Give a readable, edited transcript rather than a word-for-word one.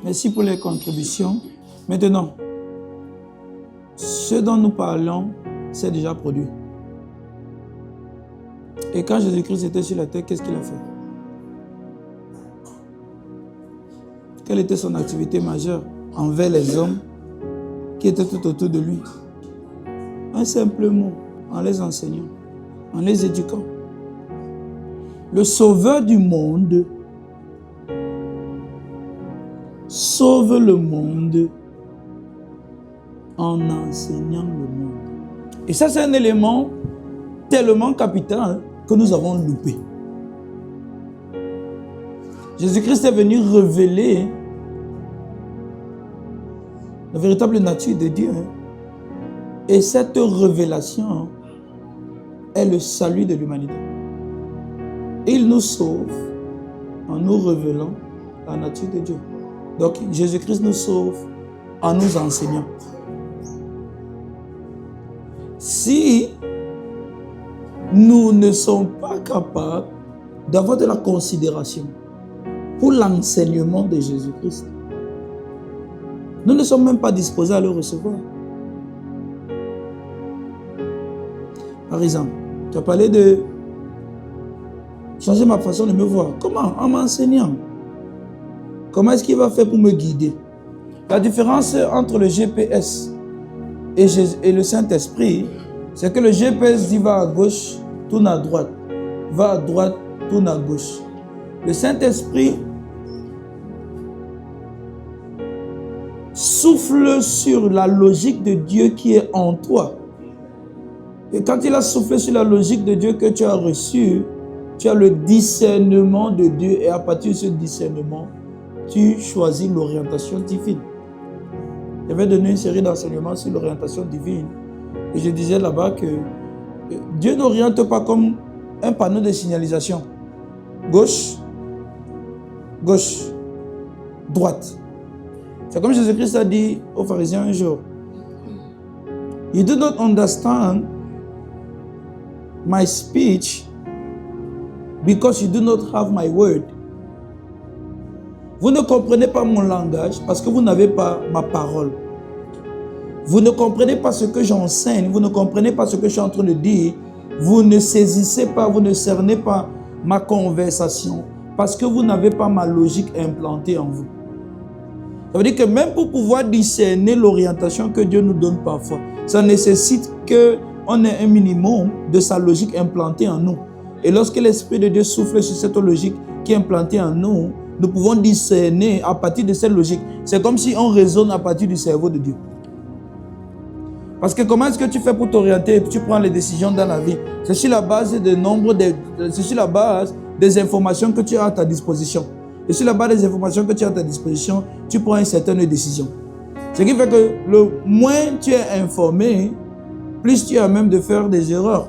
Merci pour les contributions. Maintenant, ce dont nous parlons, c'est déjà produit. Et quand Jésus-Christ était sur la terre, qu'est-ce qu'il a fait? Quelle était son activité majeure envers les hommes qui étaient tout autour de lui? Un simple mot, en les enseignant, en les éduquant. Le sauveur du monde sauve le monde en enseignant le monde. Et ça, c'est un élément tellement capital que nous avons loupé. Jésus-Christ est venu révéler la véritable nature de Dieu. Et cette révélation est le salut de l'humanité. Il nous sauve en nous révélant la nature de Dieu. Donc Jésus-Christ nous sauve en nous enseignant. Si nous ne sommes pas capables d'avoir de la considération pour l'enseignement de Jésus-Christ, nous ne sommes même pas disposés à le recevoir. Par exemple, tu as parlé de changer ma façon de me voir. Comment? En m'enseignant. Comment est-ce qu'il va faire pour me guider? La différence entre le GPS et le Saint-Esprit, c'est que le GPS dit va à gauche, tourne à droite. Va à droite, tourne à gauche. Le Saint-Esprit souffle sur la logique de Dieu qui est en toi. Et quand il a soufflé sur la logique de Dieu que tu as reçue, tu as le discernement de Dieu et à partir de ce discernement, tu choisis l'orientation divine. J'avais donné une série d'enseignements sur l'orientation divine et je disais là-bas que Dieu n'oriente pas comme un panneau de signalisation. Gauche, gauche, droite. C'est comme Jésus-Christ a dit aux pharisiens un jour. You do not understand my speech because you do not have my word. Vous ne comprenez pas mon langage parce que vous n'avez pas ma parole. Vous ne comprenez pas ce que j'enseigne, vous ne comprenez pas ce que je suis en train de dire. Vous ne saisissez pas, vous ne cernez pas ma conversation parce que vous n'avez pas ma logique implantée en vous. Ça veut dire que même pour pouvoir discerner l'orientation que Dieu nous donne parfois, ça nécessite qu'on ait un minimum de sa logique implantée en nous. Et lorsque l'Esprit de Dieu souffle sur cette logique qui est implantée en nous, nous pouvons discerner à partir de cette logique. C'est comme si on raisonne à partir du cerveau de Dieu. Parce que comment est-ce que tu fais pour t'orienter et tu prends les décisions dans la vie? C'est sur la base c'est sur la base des informations que tu as à ta disposition. Et sur la base des informations que tu as à ta disposition, tu prends une certaine décision. Ce qui fait que le moins tu es informé, plus tu es à même de faire des erreurs.